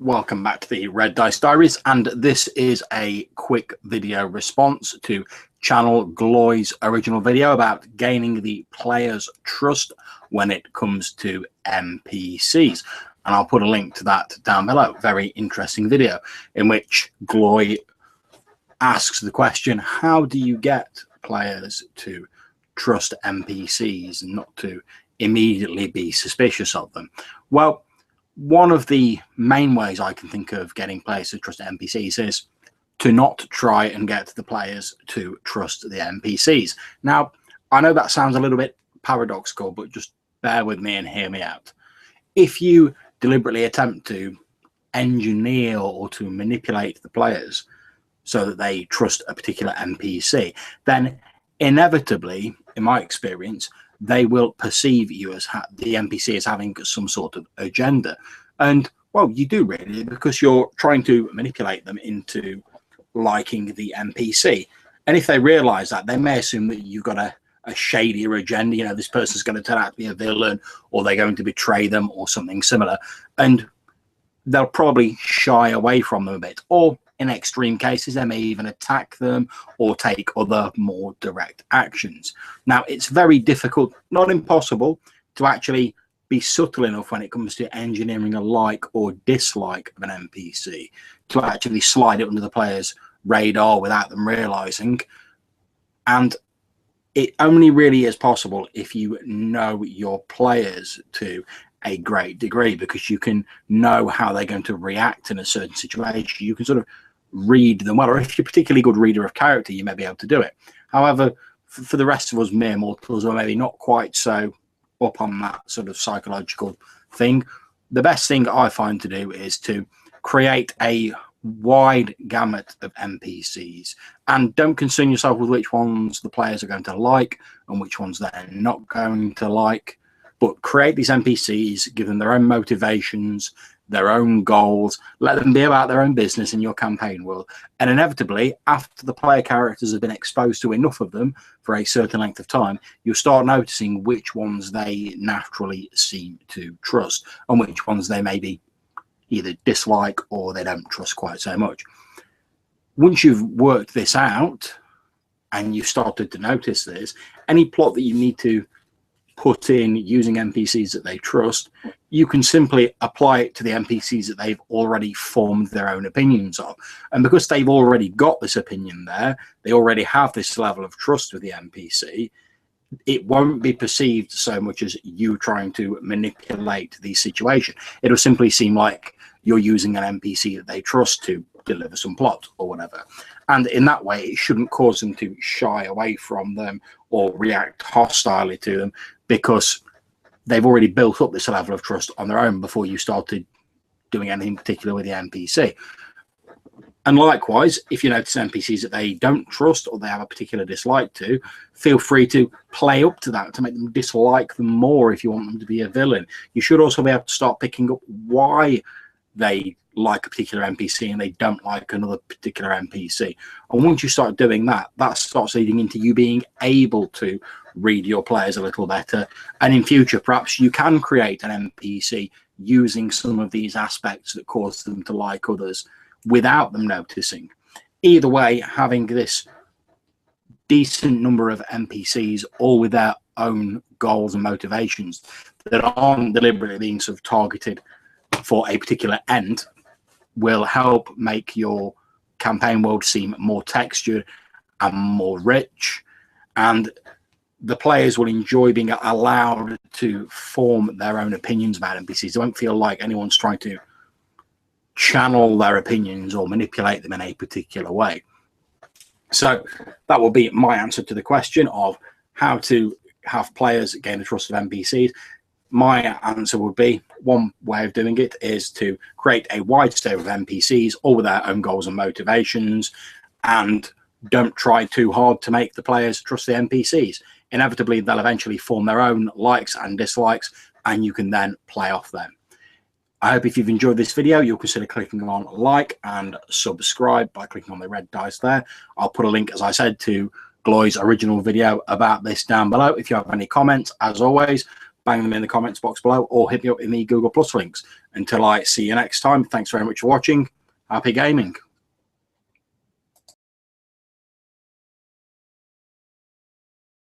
Welcome back to the Red Dice Diaries, and this is a quick video response to Channel Gloy's original video about gaining the player's trust when it comes to NPCs. And I'll put a link to that down below. Very interesting video in which Gloy asks the question, how do you get players to trust NPCs and not to immediately be suspicious of them? Well, one of the main ways I can think of getting players to trust NPCs is to not try and get the players to trust the NPCs. Now, I know that sounds a little bit paradoxical, but just bear with me and hear me out. If you deliberately attempt to engineer or to manipulate the players so that they trust a particular NPC, then inevitably, in my experience, they will perceive you as the NPC as having some sort of agenda. And, well, you do really, because you're trying to manipulate them into liking the NPC. And if they realize that, they may assume that you've got a shadier agenda. You know, this person's going to turn out to be a villain, or they're going to betray them, or something similar. And they'll probably shy away from them a bit. Or in extreme cases, they may even attack them or take other more direct actions. Now, it's very difficult, not impossible, to actually be subtle enough when it comes to engineering a like or dislike of an NPC, to actually slide it under the player's radar without them realizing. And it only really is possible if you know your players to a great degree, because you can know how they're going to react in a certain situation. You can sort of read them well, or if you're a particularly good reader of character, you may be able to do it. However, for the rest of us mere mortals, or maybe not quite so up on that sort of psychological thing, the best thing I find to do is to create a wide gamut of NPCs, and don't concern yourself with which ones the players are going to like and which ones they're not going to like, but create these NPCs, give them their own motivations, their own goals, let them be about their own business in your campaign world. And inevitably, after the player characters have been exposed to enough of them for a certain length of time, you'll start noticing which ones they naturally seem to trust and which ones they maybe either dislike or they don't trust quite so much. Once you've worked this out and you've started to notice this, any plot that you need to put in using NPCs that they trust, you can simply apply it to the NPCs that they've already formed their own opinions of. And because they've already got this opinion there, they already have this level of trust with the NPC, it won't be perceived so much as you trying to manipulate the situation. It'll simply seem like you're using an NPC that they trust to deliver some plot or whatever. And in that way, it shouldn't cause them to shy away from them or react hostilely to them, because they've already built up this level of trust on their own before you started doing anything particular with the NPC. And likewise, if you notice NPCs that they don't trust or they have a particular dislike to, feel free to play up to that to make them dislike them more if you want them to be a villain. You should also be able to start picking up why they like a particular NPC and they don't like another particular NPC. And once you start doing that, that starts leading into you being able to read your players a little better. And in future, perhaps you can create an NPC using some of these aspects that cause them to like others without them noticing. Either way, having this decent number of NPCs, all with their own goals and motivations that aren't deliberately being sort of targeted for a particular end, will help make your campaign world seem more textured and more rich, and the players will enjoy being allowed to form their own opinions about NPCs. They won't feel like anyone's trying to channel their opinions or manipulate them in a particular way. So that will be my answer to the question of how to have players gain the trust of NPCs. My answer would be, one way of doing it is to create a wide stable of NPCs, all with their own goals and motivations, and don't try too hard to make the players trust the NPCs. Inevitably, they'll eventually form their own likes and dislikes, and you can then play off them. I hope if you've enjoyed this video, you'll consider clicking on like and subscribe by clicking on the red dice there. I'll put a link, as I said, to Gloy's original video about this down below. If you have any comments, as always, bang them in the comments box below, or hit me up in the Google Plus links. Until I see you next time, thanks very much for watching. Happy gaming.